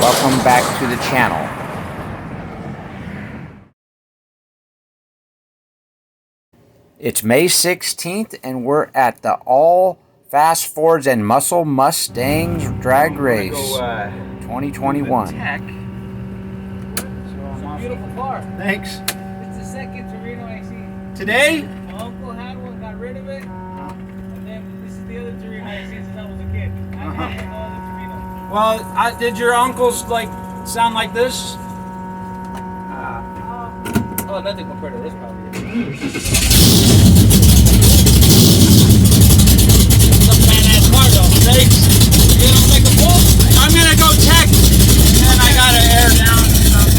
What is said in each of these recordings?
welcome back to the channel. It's May 16th and we're at the All Fast Fords and Muscle Mustangs Drag Race 2021. It's a beautiful car. Thanks. It's the second Torino I see. Today? My uncle had one, got rid of it, and then this is the other Torino I see since I was a kid. I have no other Torino. Well, did your uncles sound like this? Oh, nothing compared to this probably. It's a badass car though. Thanks. You don't make a pull? I'm gonna go check, and I gotta air down and stuff.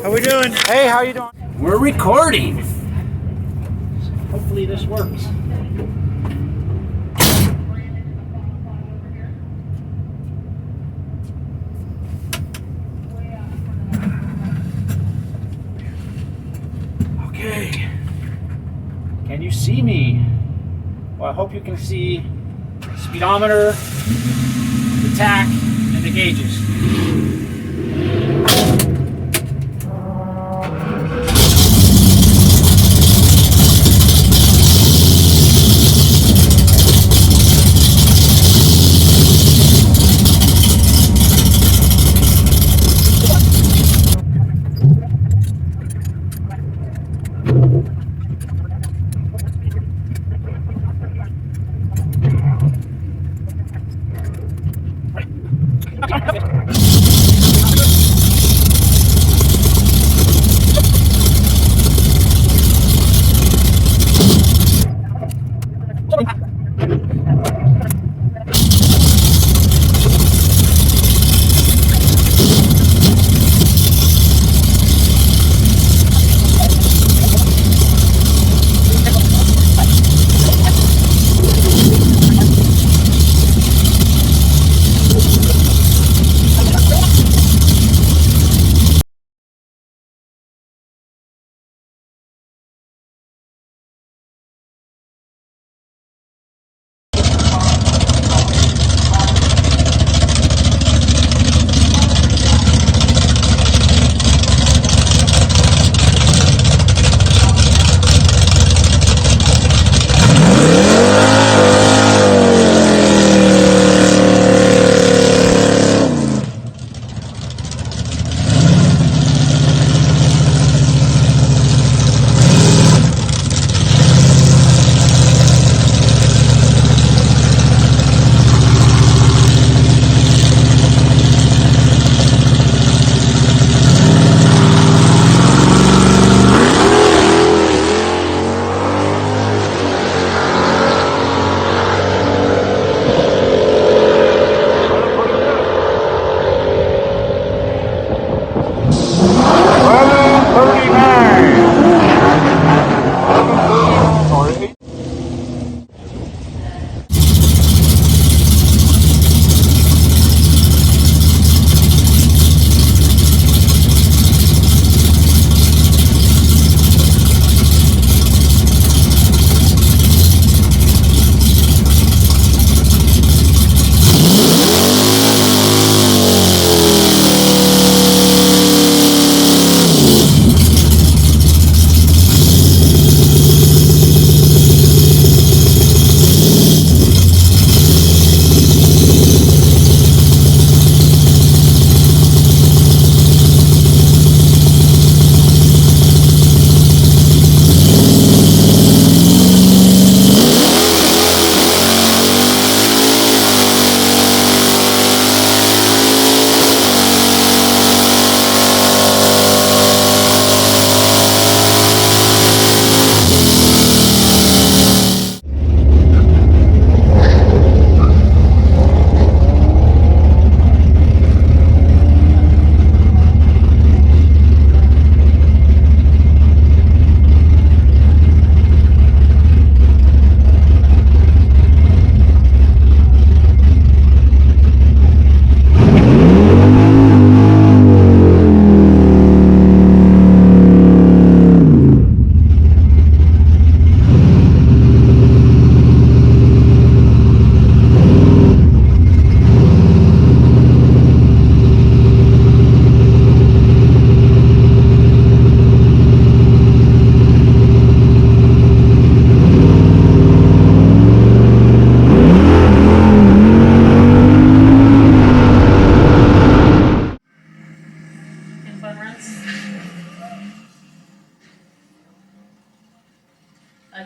How we doing? Hey, how you doing? We're recording. Hopefully this works. Okay. Can you see me? Well, I hope you can see the speedometer, the tach, and the gauges.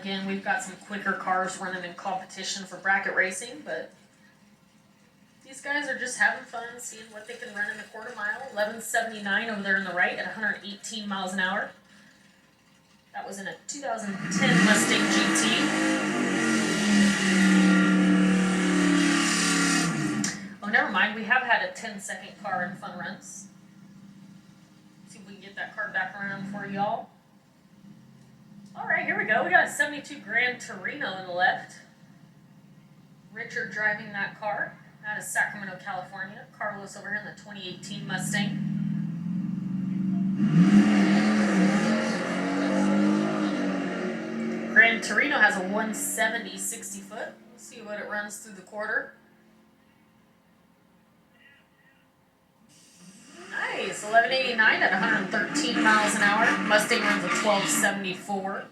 Again, we've got some quicker cars running in competition for bracket racing, but these guys are just having fun, seeing what they can run in the quarter mile. 11:79 over there on the right at 118 miles an hour. That was in a 2010 Mustang GT. Oh, never mind. We have had a 10-second car in fun runs. See if we can get that car back around for y'all. All right, here we go. We got a 72 Grand Torino in the left. Richard driving that car out of Sacramento, California. Carlos over here in the 2018 Mustang. Grand Torino has a 170 60 foot. We'll see what it runs through the quarter. Nice, 1189 at 113 miles an hour. Mustang runs a 1274.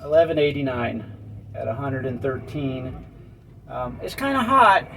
$11.89 at 113. It's kind of hot.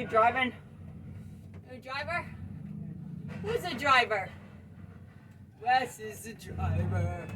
you driving? A driver? Who's a driver? Wes is the driver.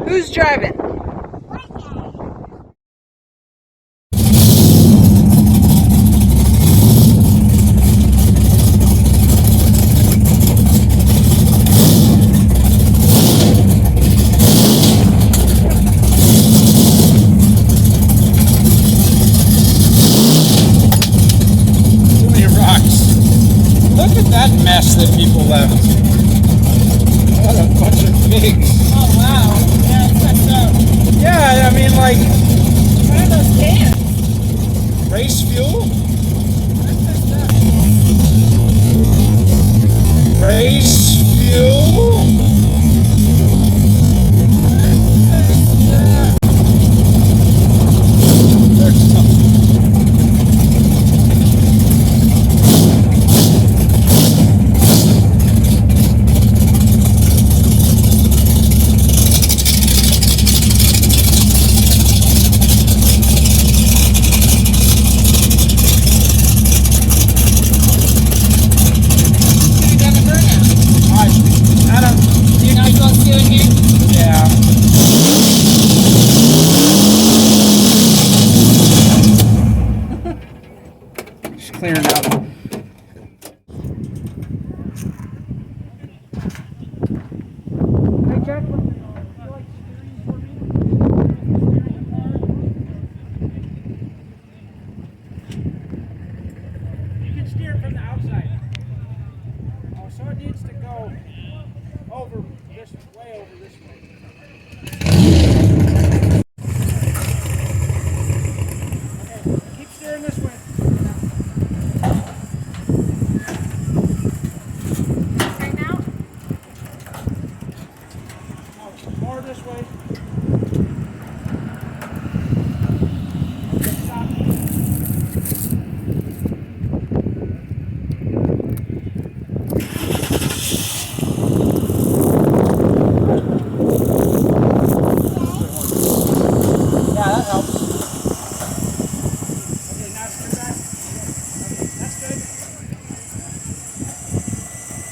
Who's driving? Too many rocks. Look at that mess that people left. What a bunch of pigs. Oh wow. Yeah, it's Yeah, I mean, like, What are those cans? race fuel? Race fuel? There's something. Clearing out. Hey, Jack. You can steer it from the outside. Oh, so it needs to go over this way, over this way. Okay, keep steering this way. More this way. Okay, stop. Yeah, that helps. Okay, now steer back. Okay, that's good.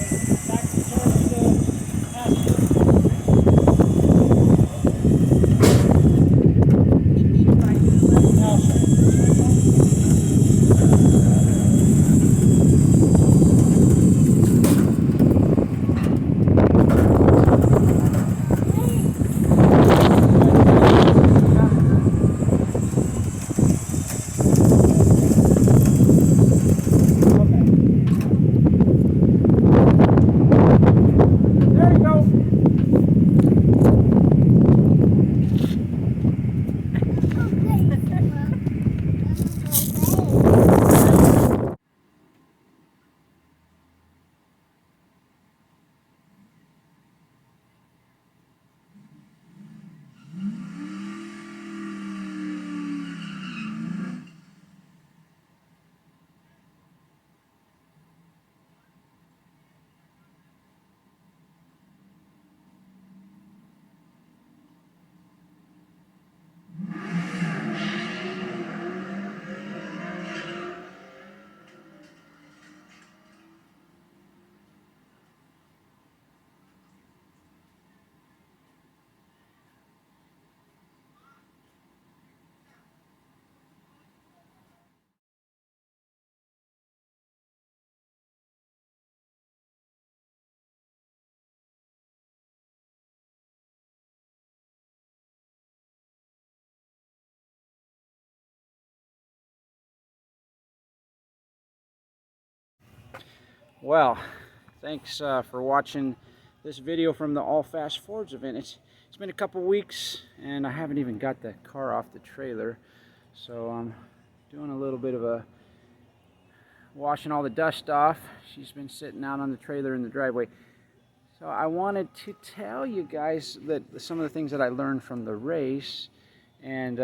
Okay, back towards the passenger. Well, thanks for watching this video from the All Fast Fords event. It's been a couple weeks and I haven't even got the car off the trailer, so I'm doing a little bit of a washing all the dust off. She's been sitting out on the trailer in the driveway. So I wanted to tell you guys that some of the things that I learned from the race, and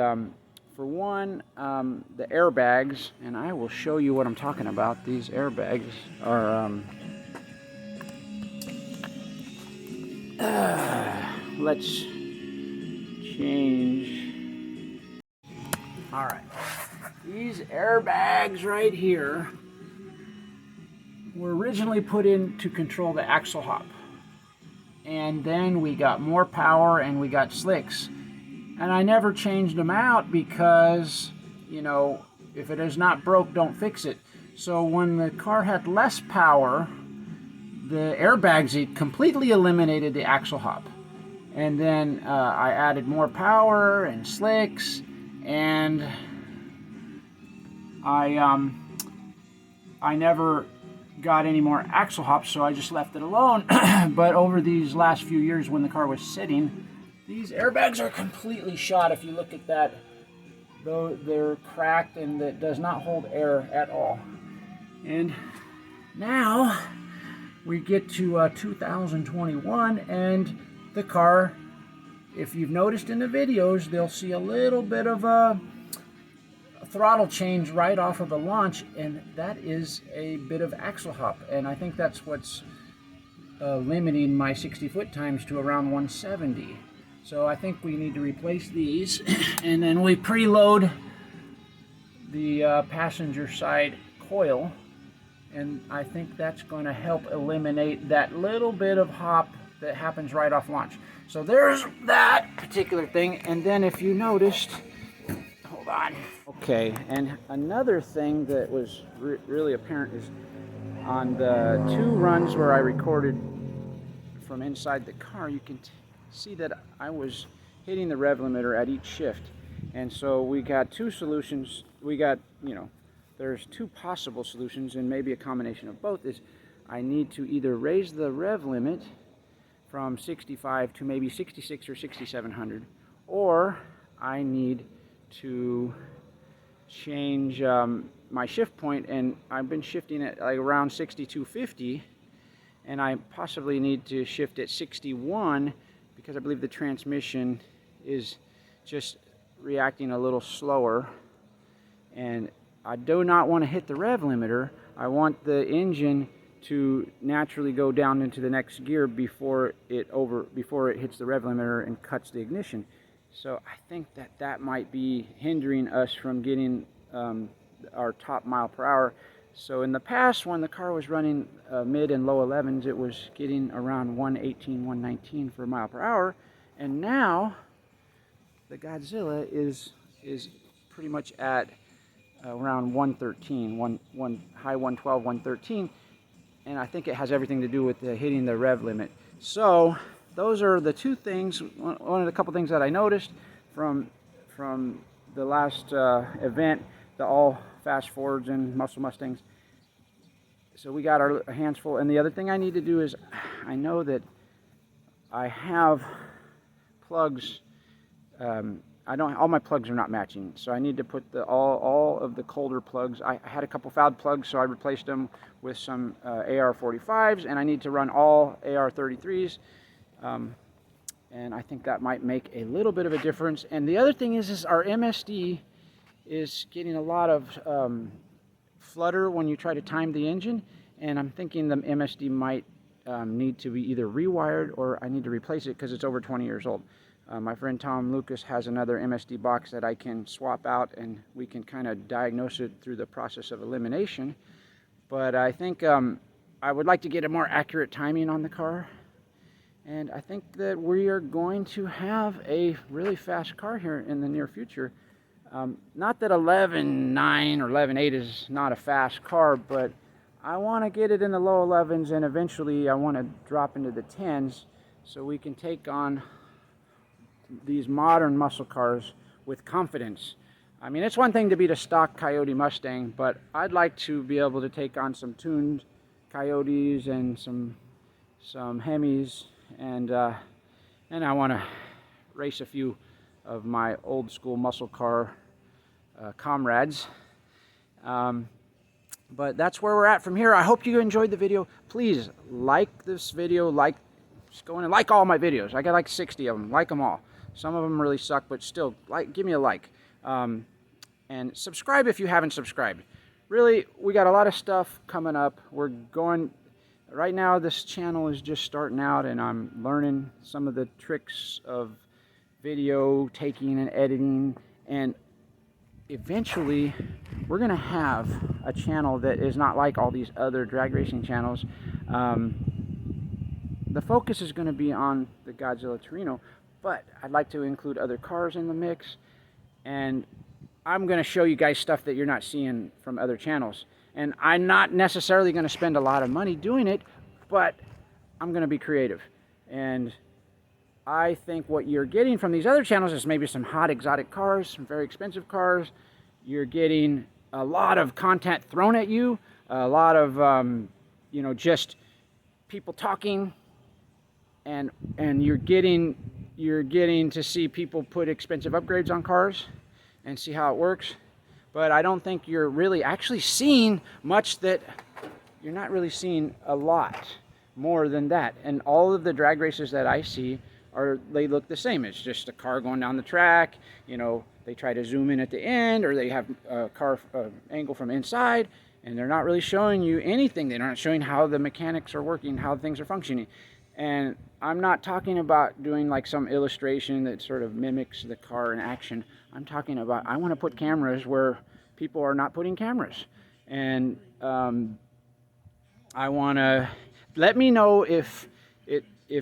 for one, the airbags, and I will show you what I'm talking about. These airbags are, let's change. All right, these airbags right here were originally put in to control the axle hop. And then we got more power and we got slicks. And I never changed them out because, you know, if it is not broke, don't fix it. So when the car had less power, the airbags completely eliminated the axle hop. And then I added more power and slicks, and I never got any more axle hops, so I just left it alone. But over these last few years when the car was sitting, These airbags are completely shot. If you look at that, though, they're cracked and that does not hold air at all. And now we get to 2021, and the car, if you've noticed in the videos, they'll see a little bit of a throttle change right off of the launch, and that is a bit of axle hop, and I think that's what's limiting my 60-foot times to around 170. So I think we need to replace these, and then we preload the passenger side coil, and I think that's going to help eliminate that little bit of hop that happens right off launch. So there's that particular thing, and then if you noticed, hold on. Okay, and another thing that was really apparent is on the 2 runs where I recorded from inside the car, you can see that I was hitting the rev limiter at each shift. And so we got 2 solutions. We got, there's 2 possible solutions, and maybe a combination of both is I need to either raise the rev limit from 65 to maybe 66 or 6700, or I need to change my shift point, and I've been shifting at like around 6250, and I possibly need to shift at 61 because I believe the transmission is just reacting a little slower, and I do not want to hit the rev limiter. I want the engine to naturally go down into the next gear before it hits the rev limiter and cuts the ignition. So I think that might be hindering us from getting our top mile per hour. So in the past, when the car was running mid and low 11s, it was getting around 118, 119 for a mile per hour. And now the Godzilla is pretty much at around 113, high 112, 113. And I think it has everything to do with hitting the rev limit. So those are the 2 things. One of the couple things that I noticed from the last event, the all fast forwards and muscle Mustangs. So we got our hands full. And the other thing I need to do is, I know that I have plugs. All my plugs are not matching, so I need to put all of the colder plugs. I had a couple fouled plugs, so I replaced them with some AR45s, and I need to run all AR33s. And I think that might make a little bit of a difference. And the other thing is our MSD is getting a lot of flutter when you try to time the engine, and I'm thinking the MSD might need to be either rewired or I need to replace it because it's over 20 years old. My friend Tom Lucas has another MSD box that I can swap out, and we can kind of diagnose it through the process of elimination. But I think I would like to get a more accurate timing on the car. And I think that we are going to have a really fast car here in the near future. Not that 11.9 or 11.8 is not a fast car, but I want to get it in the low 11s, and eventually I want to drop into the 10s so we can take on these modern muscle cars with confidence. I mean, it's one thing to beat a stock Coyote Mustang, but I'd like to be able to take on some tuned Coyotes and some Hemis, and I want to race a few of my old school muscle car comrades. But that's where we're at from here. I hope you enjoyed the video. Please like this video. Just go in and like all my videos. I got like 60 of them. Like them all. Some of them really suck, but still, give me a like. And subscribe if you haven't subscribed. Really, we got a lot of stuff coming up. We're going, right now this channel is just starting out, and I'm learning some of the tricks of video taking and editing, and eventually we're gonna have a channel that is not like all these other drag racing channels. The focus is going to be on the Godzilla Torino, but I'd like to include other cars in the mix, and I'm going to show you guys stuff that you're not seeing from other channels. And I'm not necessarily going to spend a lot of money doing it, but I'm going to be creative. And I think what you're getting from these other channels is maybe some hot exotic cars, some very expensive cars. You're getting a lot of content thrown at you, a lot of, just people talking, and you're getting you're getting to see people put expensive upgrades on cars and see how it works. But I don't think you're really actually seeing much that, you're not really seeing a lot more than that. And all of the drag races that I see they look the same. It's just a car going down the track, you know, they try to zoom in at the end, or they have a car angle from inside, and they're not really showing you anything. They're not showing how the mechanics are working, how things are functioning. And I'm not talking about doing like some illustration that sort of mimics the car in action. I'm talking about, I want to put cameras where people are not putting cameras. And I want to, let me know if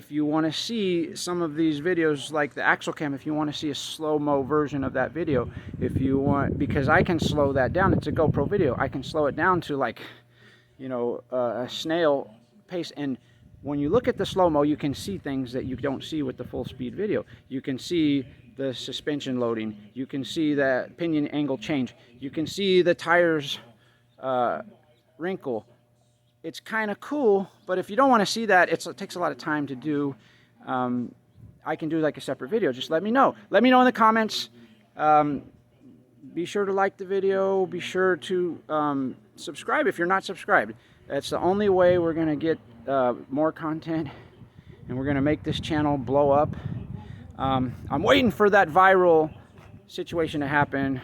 you want to see some of these videos like the Axle Cam, if you want to see a slow-mo version of that video, if you want, because I can slow that down. It's a GoPro video. I can slow it down to like, you know, a snail pace. And when you look at the slow-mo, you can see things that you don't see with the full-speed video. You can see the suspension loading. You can see the pinion angle change. You can see the tires wrinkle. It's kind of cool, but if you don't want to see that, it takes a lot of time to do. I can do like a separate video. Just let me know. Let me know in the comments. Be sure to like the video. Be sure to subscribe if you're not subscribed. That's the only way we're going to get more content, and we're going to make this channel blow up. I'm waiting for that viral situation to happen.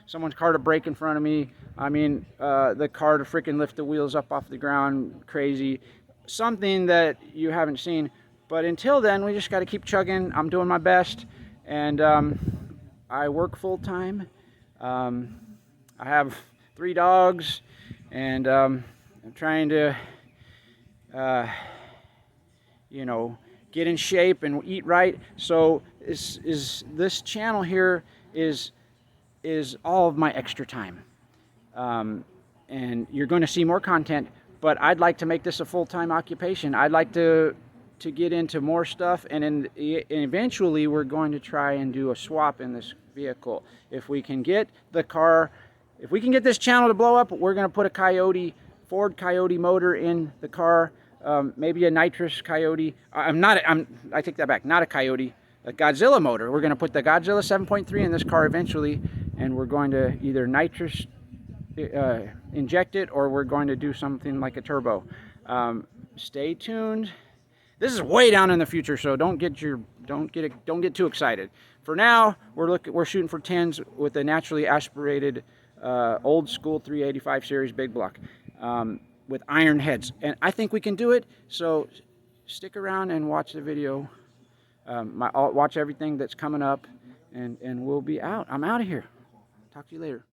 Someone's car to brake in front of me. I mean, the car to freaking lift the wheels up off the ground, crazy. Something that you haven't seen. But until then, we just got to keep chugging. I'm doing my best, and I work full time. I have 3 dogs, and I'm trying to, you know, get in shape and eat right. So this channel here is all of my extra time. And you're going to see more content, but I'd like to make this a full-time occupation. I'd like to get into more stuff, and eventually we're going to try and do a swap in this vehicle. If we can get the car, if we can get this channel to blow up, we're going to put a Coyote, Ford Coyote motor in the car, maybe a nitrous Coyote. I take that back, not a Coyote, a Godzilla motor. We're going to put the Godzilla 7.3 in this car eventually, and we're going to either nitrous inject it, or we're going to do something like a turbo. Stay tuned. This is way down in the future, so don't get too excited. For now, we're shooting for 10s with a naturally aspirated old school 385 series big block with iron heads, and I think we can do it. So stick around and watch the video. Watch everything that's coming up, and we'll be out. I'm out of here. Talk to you later.